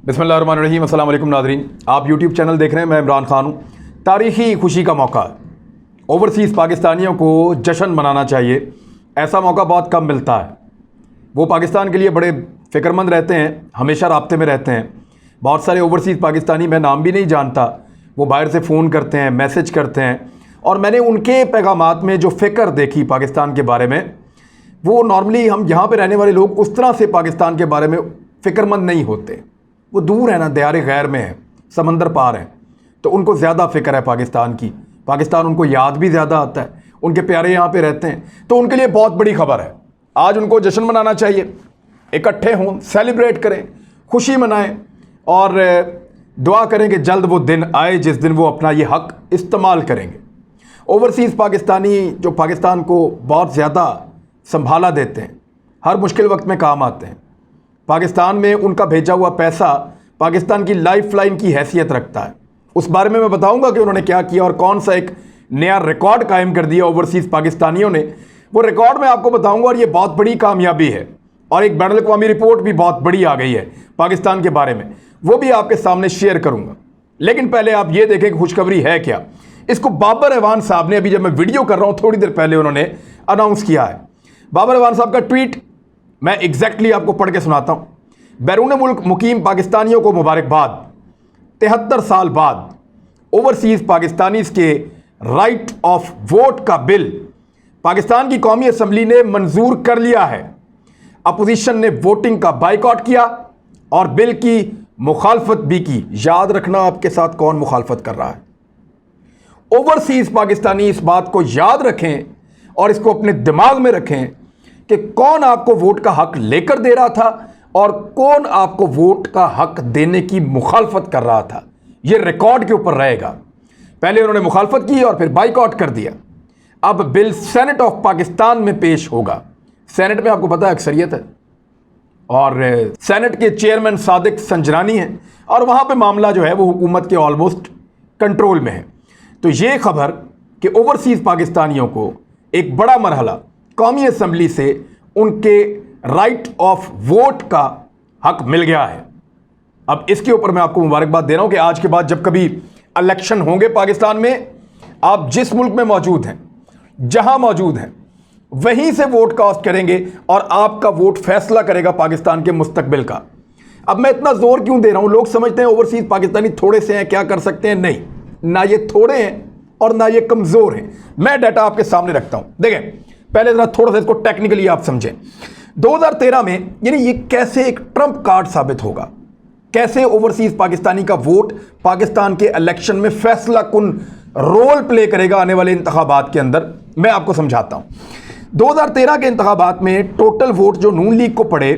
बिस्मिल्लाहिर्रहमानिर्रहीम। अस्सलाम वालेकुम नाज़रीन, आप यूट्यूब चैनल देख रहे हैं। मैं इमरान खान हूँ। तारीख़ी खुशी का मौका, ओवरसीज़ पाकिस्तानियों को जश्न मनाना चाहिए। ऐसा मौका बहुत कम मिलता है। वो पाकिस्तान के लिए बड़े फ़िक्रमंद रहते हैं, हमेशा राब्ते में रहते हैं। बहुत सारे ओवरसीज़ पाकिस्तानी, मैं नाम भी नहीं जानता, वो बाहर से फ़ोन करते हैं, मैसेज करते हैं, और मैंने उनके पैगामात में जो फ़िक्र देखी पाकिस्तान के बारे में, वो नॉर्मली हम यहाँ पे रहने वाले लोग उस तरह से पाकिस्तान के बारे में फ़िक्रमंद नहीं होते। वो दूर है ना, दयारे गैर में है, समंदर पार है, तो उनको ज़्यादा फ़िक्र है पाकिस्तान की। पाकिस्तान उनको याद भी ज़्यादा आता है, उनके प्यारे यहाँ पे रहते हैं, तो उनके लिए बहुत बड़ी खबर है। आज उनको जश्न मनाना चाहिए, इकट्ठे हों, सेलिब्रेट करें, खुशी मनाएं और दुआ करें कि जल्द वो दिन आए जिस दिन वो अपना ये हक़ इस्तेमाल करेंगे। ओवरसीज़ पाकिस्तानी जो पाकिस्तान को बहुत ज़्यादा संभाला देते हैं, हर मुश्किल वक्त में काम आते हैं। पाकिस्तान में उनका भेजा हुआ पैसा पाकिस्तान की लाइफ लाइन की हैसियत रखता है। उस बारे में मैं बताऊंगा कि उन्होंने क्या किया और कौन सा एक नया रिकॉर्ड कायम कर दिया ओवरसीज़ पाकिस्तानियों ने। वो रिकॉर्ड मैं आपको बताऊंगा और ये बहुत बड़ी कामयाबी है, और एक बैनुल अक़वामी रिपोर्ट भी बहुत बड़ी आ गई है पाकिस्तान के बारे में, वो भी आपके सामने शेयर करूँगा। लेकिन पहले आप ये देखें कि खुशखबरी है क्या। इसको बाबर एवान साहब ने, अभी जब मैं वीडियो कर रहा हूँ थोड़ी देर पहले, उन्होंने अनाउंस किया है। बाबर एवान साहब का ट्वीट मैं एग्जैक्टली आपको पढ़ के सुनाता हूँ। बैरून मुल्क मुकीम पाकिस्तानियों को मुबारकबाद। 73 साल बाद ओवरसीज़ पाकिस्तानीज़ के राइट ऑफ वोट का बिल पाकिस्तान की कौमी असम्बली ने मंजूर कर लिया है। अपोजिशन ने वोटिंग का बाइकआउट किया और बिल की मुखालफत भी की। याद रखना आपके साथ कौन मुखालफत कर रहा है। ओवरसीज़ पाकिस्तानी इस बात को याद रखें और इसको अपने दिमाग में रखें कि कौन आपको वोट का हक लेकर दे रहा था और कौन आपको वोट का हक देने की मुखालफत कर रहा था। यह रिकॉर्ड के ऊपर रहेगा। पहले उन्होंने मुखालफत की और फिर बाइकआउट कर दिया। अब बिल सेनेट ऑफ पाकिस्तान में पेश होगा। सेनेट में आपको पता है अक्सरियत है, और सेनेट के चेयरमैन सादिक संजरानी हैं, और वहाँ पे मामला जो है वो हुकूमत के ऑलमोस्ट कंट्रोल में है। तो ये खबर कि ओवरसीज़ पाकिस्तानियों को एक बड़ा मरहला कौमी असम्बली से उनके राइट ऑफ वोट का हक मिल गया है। अब इसके ऊपर मैं आपको मुबारकबाद दे रहा हूं कि आज के बाद जब कभी इलेक्शन होंगे पाकिस्तान में, आप जिस मुल्क में मौजूद हैं, जहां मौजूद हैं, वहीं से वोट कास्ट करेंगे और आपका वोट फैसला करेगा पाकिस्तान के मुस्तकबिल का। अब मैं इतना जोर क्यों दे रहा हूं? लोग समझते हैं ओवरसीज़ पाकिस्तानी थोड़े से हैं, क्या कर सकते हैं। नहीं, ना ये थोड़े हैं और ना ये कमज़ोर हैं। मैं डाटा आपके सामने रखता हूं। देखें, पहले जरा थोड़ा सा इसको टेक्निकली आप समझें। 2013 में यानी ये कैसे एक ट्रंप कार्ड साबित होगा, कैसे ओवरसीज़ पाकिस्तानी का वोट पाकिस्तान के इलेक्शन में फैसला कुन रोल प्ले करेगा आने वाले इंतखाबात के अंदर, मैं आपको समझाता हूं। 2013 के इंतखाबात में टोटल वोट जो नून लीग को पड़े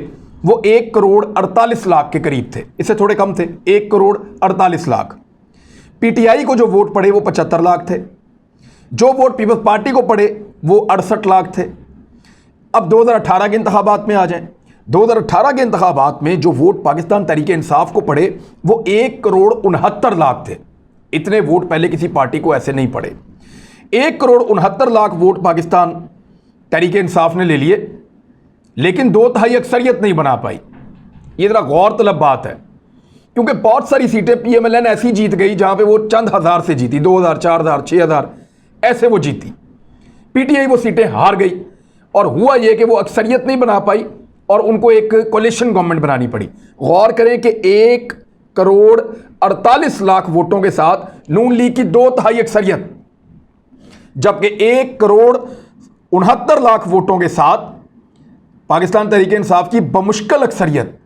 वो 1 करोड़ 48 लाख के करीब थे, इससे थोड़े कम थे, 1 करोड़ 48 लाख। पीटीआई को जो वोट पड़े वो 75 लाख थे। जो वोट पीपल्स पार्टी को पड़े वो 68 लाख थे। अब 2018 के इंतखाबात में आ जाएं। 2018 के इंतखाबात में जो वोट पाकिस्तान तहरीक इंसाफ को पड़े वो 1 करोड़ 69 लाख थे। इतने वोट पहले किसी पार्टी को ऐसे नहीं पड़े। 1 करोड़ 69 लाख वोट पाकिस्तान तहरीक इंसाफ ने ले लिए, लेकिन 2/3 अक्सरियत नहीं बना पाई। ये जरा गौर तलब बात है, क्योंकि बहुत सारी सीटें PMLN ऐसी जीत गई जहां पे वो चंद हज़ार से जीती, 2000, 4000, 6000 ऐसे वो जीती। PTI वो सीटें हार गई और हुआ ये कि वो अक्सरियत नहीं बना पाई और उनको एक कोलिशन गवर्नमेंट बनानी पड़ी। गौर करें कि 1 करोड़ 48 लाख वोटों के साथ नून लीग की 2/3 अक्सरियत, जबकि 1 करोड़ 69 लाख वोटों के साथ पाकिस्तान तहरीक इंसाफ की बमुश्किल अक्सरियत।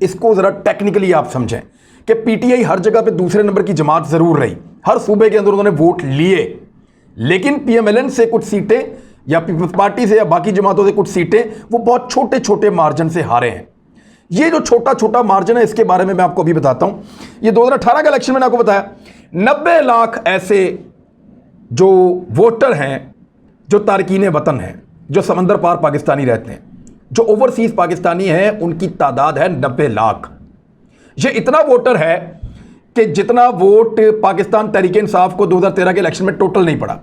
इसको ज़रा टेक्निकली आप समझें कि PTI हर जगह पे दूसरे नंबर की जमात ज़रूर रही, हर सूबे के अंदर उन्होंने वोट लिए, लेकिन PMLN से कुछ सीटें या पीपल्स पार्टी से या बाकी जमातों से कुछ सीटें वो बहुत छोटे छोटे मार्जिन से हारे हैं। ये जो छोटा छोटा मार्जिन है, इसके बारे में मैं आपको अभी बताता हूं। ये 2018 का इलेक्शन मैंने आपको बताया, 90 लाख ऐसे जो वोटर हैं, जो तारकीन वतन हैं, जो समंदर पार पाकिस्तानी रहते हैं, जो ओवरसीज़ पाकिस्तानी हैं, उनकी तादाद है 90 लाख। ये इतना वोटर है कि जितना वोट पाकिस्तान तहरीक इंसाफ को 2013 के इलेक्शन में टोटल नहीं पड़ा।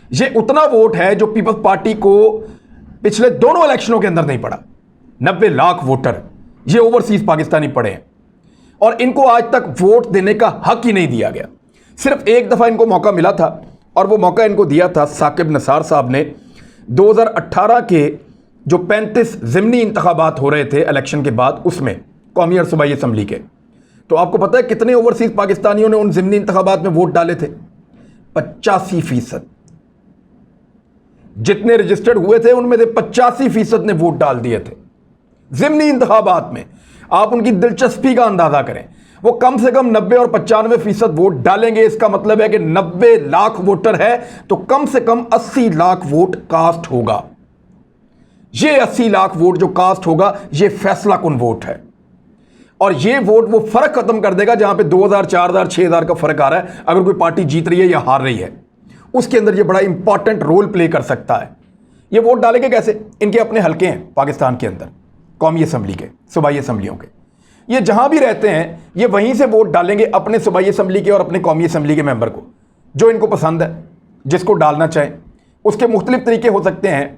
ये उतना वोट है जो पीपल्स पार्टी को पिछले दोनों इलेक्शनों के अंदर नहीं पड़ा। 90 लाख वोटर ये ओवरसीज पाकिस्तानी पड़े हैं। और इनको आज तक वोट देने का हक ही नहीं दिया गया। सिर्फ एक दफ़ा इनको मौका मिला था और वो मौका इनको दिया था साकिब निसार साहब ने 2018 के जो 35 ज़िमनी इंतखाबात हो रहे थे इलेक्शन के बाद, उसमें कौमी और सूबाई असम्बली के। तो आपको पता है कितने ओवरसीज़ पाकिस्तानियों ने उन ज़िमनी इंतखाबात में वोट डाले थे? 85%। जितने रजिस्टर्ड हुए थे उनमें से 85% ने वोट डाल दिए थे ज़िमनी इंतखाबात में। आप उनकी दिलचस्पी का अंदाज़ा करें, वो कम से कम 90 और 95% वोट डालेंगे। इसका मतलब है कि 90 लाख वोटर है तो कम से कम 80 लाख वोट कास्ट होगा। ये 80 लाख वोट जो कास्ट होगा ये फैसला कुन वोट है, और ये वोट वो फर्क खत्म कर देगा जहां पे 2000, 4000, 6000 का फर्क आ रहा है। अगर कोई पार्टी जीत रही है या हार रही है, उसके अंदर ये बड़ा इंपॉर्टेंट रोल प्ले कर सकता है। ये वोट डालेंगे कैसे? इनके अपने हल्के हैं पाकिस्तान के अंदर, कौमी असम्बली के, सूबाई असम्बलियों के। ये जहां भी रहते हैं ये वहीं से वोट डालेंगे अपने सूबाई असम्बली के और अपने कौमी असम्बली के मेंबर को, जो इनको पसंद है, जिसको डालना चाहें। उसके मुख्तलिफ तरीके हो सकते हैं,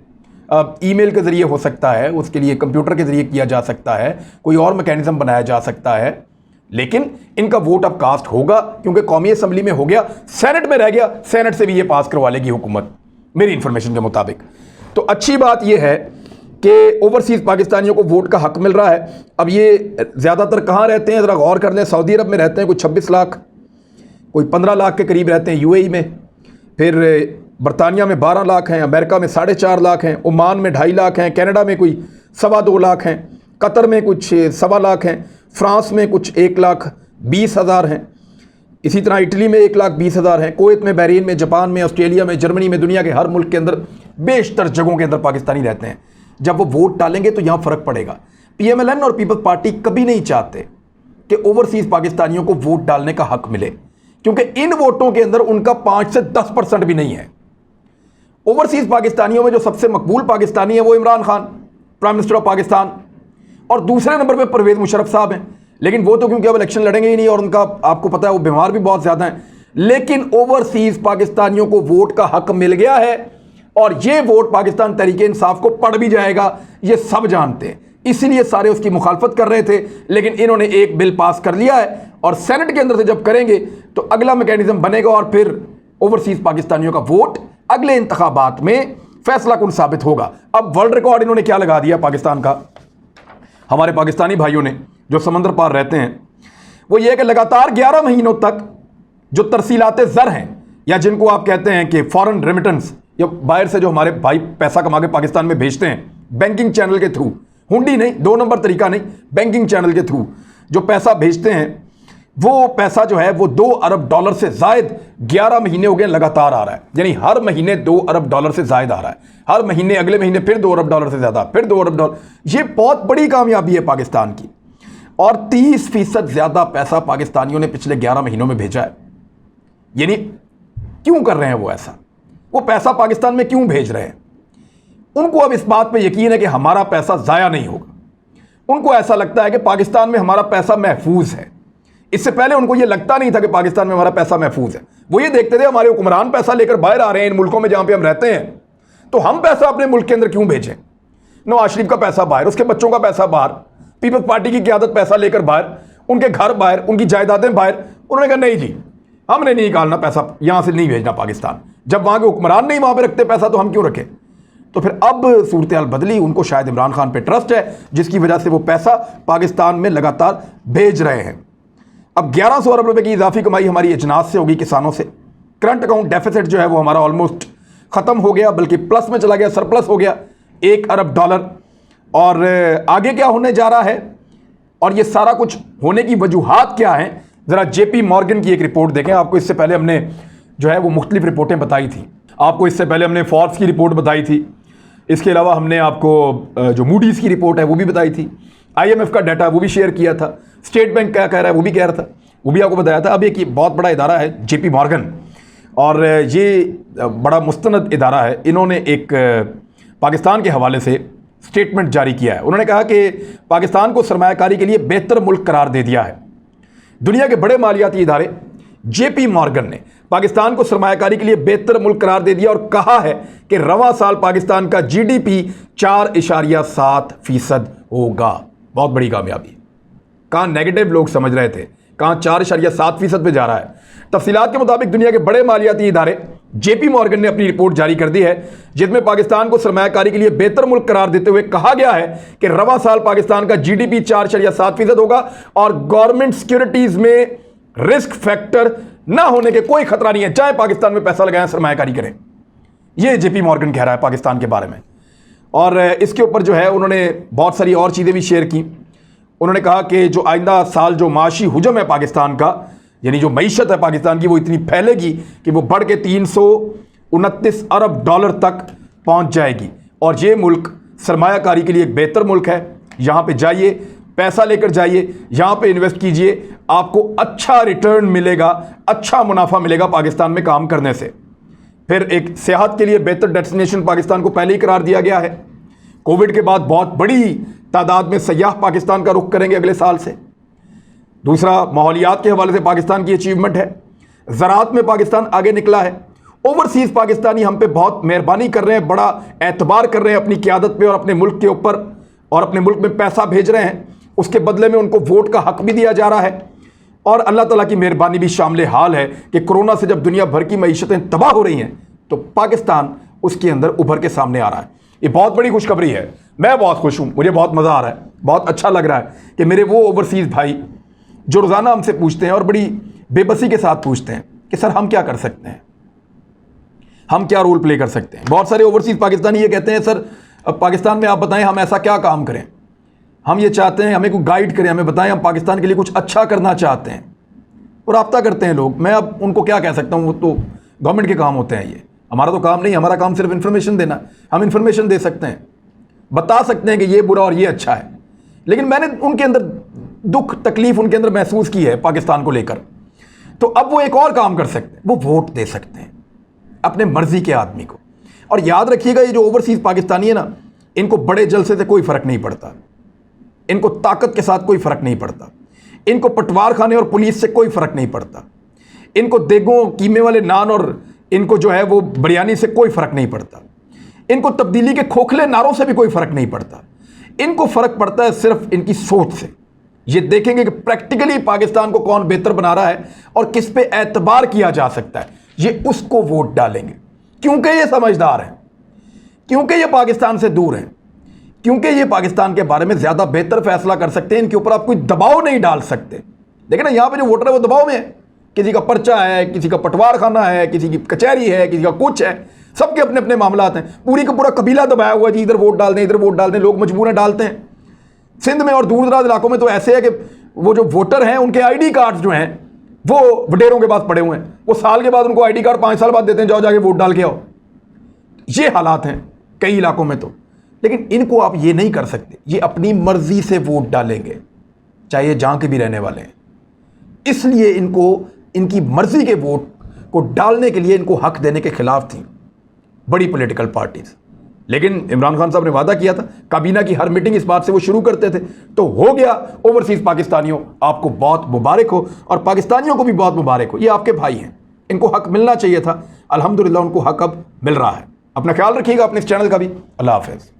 ईमेल के ज़रिए हो सकता है, उसके लिए कंप्यूटर के ज़रिए किया जा सकता है, कोई और मैकेनिज़्म बनाया जा सकता है, लेकिन इनका वोट अब कास्ट होगा क्योंकि कौमी असम्बली में हो गया, सेनेट में रह गया, सेनेट से भी ये पास करवा लेगी हुकूमत, मेरी इंफॉर्मेशन के मुताबिक। तो अच्छी बात यह है कि ओवरसीज़ पाकिस्तानियों को वोट का हक मिल रहा है। अब ये ज़्यादातर कहाँ रहते हैं, ज़रा गौर कर लें। सऊदी अरब में रहते हैं कोई 26 लाख, कोई 15 लाख के करीब रहते हैं यूएई में, फिर बरतानिया में 12 लाख हैं, अमेरिका में 4.5 लाख हैं, ओमान में 2.5 लाख हैं, कनाडा में कोई 2.25 लाख हैं, कतर में कुछ 1.25 लाख हैं, फ्रांस में कुछ 1,20,000 हैं, इसी तरह इटली में 1,20,000 हैं, कुवैत में, बहरीन में, जापान में, ऑस्ट्रेलिया में, जर्मनी में, दुनिया के हर मुल्क के अंदर बेशतर जगहों के अंदर पाकिस्तानी रहते हैं। जब वो वोट डालेंगे तो यहाँ फ़र्क पड़ेगा। PMLN और पीपल्स पार्टी कभी नहीं चाहते कि ओवरसीज़ पाकिस्तानियों को वोट डालने का हक मिले, क्योंकि इन वोटों के अंदर उनका 5 से 10% भी नहीं है। ओवरसीज़ पाकिस्तानियों में जो सबसे मकबूल पाकिस्तानी है वो Imran Khan, prime minister of Pakistan, और दूसरे नंबर पे परवेज़ मुशर्रफ साहब हैं। लेकिन वो तो क्योंकि अब इलेक्शन लड़ेंगे ही नहीं और उनका आपको पता है वो बीमार भी बहुत ज़्यादा हैं। लेकिन ओवरसीज़ पाकिस्तानियों को वोट का हक मिल गया है और ये वोट पाकिस्तान तहरीक इंसाफ को पड़ भी जाएगा, ये सब जानते हैं। इसीलिए सारे उसकी मुखालफत कर रहे थे, लेकिन इन्होंने एक बिल पास कर लिया है और सेनेट के अंदर से जब करेंगे तो अगला मैकेनिज्म बनेगा और फिर ओवरसीज़ पाकिस्तानियों का वोट अगले इंतखाबात में फैसला कुन साबित होगा। अब वर्ल्ड रिकॉर्ड इन्होंने क्या लगा दिया पाकिस्तान का, हमारे पाकिस्तानी भाइयों ने जो समंदर पार रहते हैं, वो ये कि लगातार 11 महीनों तक जो तरसीलाते ज़र हैं, या जिनको आप कहते हैं कि फॉरेन रेमिटेंस, या बाहर से जो हमारे भाई पैसा कमा के पाकिस्तान में भेजते हैं बैंकिंग चैनल के थ्रू, हुंडी नहीं, 2 नंबर तरीका नहीं, बैंकिंग चैनल के थ्रू जो पैसा भेजते हैं, वो पैसा जो है वो $2 अरब से जायद 11 महीने हो गए लगातार आ रहा है। यानी हर महीने $2 अरब से जायद आ रहा है, हर महीने, अगले महीने फिर $2 अरब से ज़्यादा, फिर $2 अरब। ये बहुत बड़ी कामयाबी है पाकिस्तान की, और 30% ज़्यादा पैसा पाकिस्तानियों ने पिछले 11 महीनों में भेजा है। यानी क्यों कर रहे हैं वो ऐसा, वो पैसा पाकिस्तान में क्यों भेज रहे हैं? उनको अब इस बात पे यकीन है कि हमारा पैसा ज़ाया नहीं होगा। उनको ऐसा लगता है कि पाकिस्तान में हमारा पैसा महफूज है। इससे पहले उनको ये लगता नहीं था कि पाकिस्तान में हमारा पैसा महफूज है। वो ये देखते थे हमारे हुक्मरान पैसा लेकर बाहर आ रहे हैं इन मुल्कों में जहाँ पे हम रहते हैं, तो हम पैसा अपने मुल्क के अंदर क्यों भेजें? नवाज शरीफ का पैसा बाहर, उसके बच्चों का पैसा बाहर, पीपल्स पार्टी की क़यादत पैसा लेकर बाहर, उनके घर बाहर, उनकी जायदादें बाहर। उन्होंने कहा नहीं जी, हमने नहीं निकालना पैसा, यहाँ से नहीं भेजना पाकिस्तान। जब वहाँ के हुक्मरान नहीं वहाँ पर रखते पैसा तो हम क्यों रखें? तो फिर अब सूरत हाल बदली। उनको शायद इमरान खान पे ट्रस्ट है, जिसकी वजह से वो पैसा पाकिस्तान में लगातार भेज रहे हैं। अब 1100 अरब रुपए की इजाफी कमाई हमारी अजनास से होगी, किसानों से। करंट अकाउंट डेफिसिट जो है वो हमारा ऑलमोस्ट ख़त्म हो गया, बल्कि प्लस में चला गया, सरप्लस हो गया $1 अरब। और आगे क्या होने जा रहा है और ये सारा कुछ होने की वजूहात क्या हैं, ज़रा JP मॉर्गन की एक रिपोर्ट देखें। आपको इससे पहले हमने जो है वो मुख्तलिफ रिपोर्टें बताई थी। आपको इससे पहले हमने फोर्ब्स की रिपोर्ट बताई थी, इसके अलावा हमने आपको जो मूडीज़ की रिपोर्ट है वो भी बताई थी, IMF का डाटा वो भी शेयर किया था, स्टेट बैंक क्या कह रहा है वो भी कह रहा था, वो भी आपको बताया था। अब एक बहुत बड़ा इदारा है JP मॉर्गन, और ये बड़ा मुस्तनद इदारा है। इन्होंने एक पाकिस्तान के हवाले से स्टेटमेंट जारी किया है। उन्होंने कहा कि पाकिस्तान को सरमायाकारी के लिए बेहतर मुल्क करार दे दिया है। दुनिया के बड़े मालियाती इदारे JP मॉर्गन ने पाकिस्तान को सरमायाकारी के लिए बेहतर मुल्क करार दे दिया और कहा है कि रवां साल पाकिस्तान का GDP 4.7% होगा। बहुत बड़ी कामयाबी। कहाँ नेगेटिव लोग समझ रहे थे, कहाँ 4.7% पे जा रहा है। तफसीलात के मुताबिक दुनिया के बड़े मालियाती इदारे जेपी मॉर्गन ने अपनी रिपोर्ट जारी कर दी है, जिसमें पाकिस्तान को सरमायाकारी के लिए बेहतर मुल्क करार देते हुए कहा गया है कि रवा साल पाकिस्तान का जीडीपी 4.7% होगा और गवर्नमेंट सिक्योरिटीज में रिस्क फैक्टर ना होने के कोई खतरा नहीं है, चाहे पाकिस्तान में पैसा लगाएं, सरमायाकारी करें। यह जेपी मॉर्गन कह रहा है पाकिस्तान के बारे में। और इसके ऊपर जो है उन्होंने बहुत सारी और चीज़ें भी शेयर की। उन्होंने कहा कि जो आइंदा साल जो माशी हुजम है पाकिस्तान का, यानी जो मईशत है पाकिस्तान की, वो इतनी फैलेगी कि वो बढ़ के 329 अरब डॉलर तक पहुंच जाएगी। और ये मुल्क सरमायाकारी के लिए एक बेहतर मुल्क है। यहाँ पे जाइए, पैसा लेकर जाइए, यहाँ पे इन्वेस्ट कीजिए, आपको अच्छा रिटर्न मिलेगा, अच्छा मुनाफा मिलेगा पाकिस्तान में काम करने से। फिर एक सियाहत के लिए बेहतर डेस्टिनेशन पाकिस्तान को पहले ही करार दिया गया है। कोविड के बाद बहुत बड़ी तादाद में सयाह पाकिस्तान का रुख करेंगे अगले साल से। दूसरा, माहौलियात के हवाले से पाकिस्तान की अचीवमेंट है। ज़राअत में पाकिस्तान आगे निकला है। ओवरसीज़ पाकिस्तानी हम पे बहुत मेहरबानी कर रहे हैं, बड़ा एतबार कर रहे हैं अपनी क़यादत पे और अपने मुल्क के ऊपर, और अपने मुल्क में पैसा भेज रहे हैं। उसके बदले में उनको वोट का हक भी दिया जा रहा है। और अल्लाह ताला की मेहरबानी भी शामिल हाल है कि कोरोना से जब दुनिया भर की मईशतें तबाह हो रही हैं, तो पाकिस्तान उसके अंदर उभर के सामने आ रहा है। ये बहुत बड़ी खुशखबरी है। मैं बहुत खुश हूँ, मुझे बहुत मज़ा आ रहा है, बहुत अच्छा लग रहा है कि मेरे वो ओवरसीज़ भाई जो रोज़ाना हमसे पूछते हैं और बड़ी बेबसी के साथ पूछते हैं कि सर हम क्या कर सकते हैं, हम क्या रोल प्ले कर सकते हैं। बहुत सारे ओवरसीज़ पाकिस्तानी ये कहते हैं, सर अब पाकिस्तान में आप बताएं हम ऐसा क्या काम करें, हम ये चाहते हैं, हमें कोई गाइड करें, हमें बताएं, हम पाकिस्तान के लिए कुछ अच्छा करना चाहते हैं। और रब्ता करते हैं लोग। मैं अब उनको क्या कह सकता हूँ, वो तो गवर्नमेंट के काम होते हैं, ये हमारा तो काम नहीं। हमारा काम सिर्फ इन्फॉर्मेशन देना। हम इन्फॉर्मेशन दे सकते हैं, बता सकते हैं कि ये बुरा और ये अच्छा है। लेकिन मैंने उनके अंदर दुख तकलीफ उनके अंदर महसूस की है पाकिस्तान को लेकर, तो अब वो एक और काम कर सकते हैं, वो वोट दे सकते हैं अपने मर्जी के आदमी को। और याद रखिएगा, ये जो ओवरसीज़ पाकिस्तानी है ना, इनको बड़े जलसे से कोई फ़र्क नहीं पड़ता, इनको ताकत के साथ कोई फ़र्क नहीं पड़ता, इनको पटवार खाने और पुलिस से कोई फ़र्क नहीं पड़ता, इनको देगों कीमे वाले नान और इनको जो है वो बिरयानी से कोई फ़र्क नहीं पड़ता, इनको तब्दीली के खोखले नारों से भी कोई फ़र्क नहीं पड़ता। इनको फ़र्क पड़ता है सिर्फ इनकी सोच से। ये देखेंगे कि प्रैक्टिकली पाकिस्तान को कौन बेहतर बना रहा है और किस पे एतबार किया जा सकता है, ये उसको वोट डालेंगे। क्योंकि ये समझदार हैं, क्योंकि ये पाकिस्तान से दूर हैं, क्योंकि ये पाकिस्तान के बारे में ज़्यादा बेहतर फैसला कर सकते हैं। इनके ऊपर आप कोई दबाव नहीं डाल सकते। देखिए ना, यहाँ पे जो वोटर है वो दबाव में है। किसी का पर्चा है, किसी का पटवार खाना है, किसी की कचहरी है, किसी का कुछ है, सबके अपने अपने मामलात हैं। पूरी का पूरा कबीला दबाया हुआ है जी, इधर वोट डाल दें, इधर वोट डाल दें, लोग मजबूर हैं, डालते हैं। सिंध में और दूर दराज इलाकों में तो ऐसे है कि वो जो वोटर हैं उनके ID कार्ड जो हैं वो वडेरों के पास पड़े हुए हैं। वो साल के बाद उनको ID कार्ड 5 साल बाद देते हैं, जाओ जाके वोट डाल के आओ। ये हालात हैं कई इलाकों में तो। लेकिन इनको आप ये नहीं कर सकते, ये अपनी मर्जी से वोट डालेंगे, चाहे ये जहाँ के भी रहने वाले हैं। इसलिए इनको इनकी मर्जी के वोट को डालने के लिए इनको हक देने के खिलाफ थी बड़ी पॉलिटिकल पार्टीज। लेकिन इमरान खान साहब ने वादा किया था, काबीना की हर मीटिंग इस बात से वो शुरू करते थे, तो हो गया। ओवरसीज़ पाकिस्तानियों, आपको बहुत मुबारक हो और पाकिस्तानियों को भी बहुत मुबारक हो। ये आपके भाई हैं, इनको हक मिलना चाहिए था। अल्हम्दुलिल्लाह उनको हक अब मिल रहा है। अपना ख्याल रखिएगा, अपने इस चैनल का भी। अल्लाह हाफ़िज़।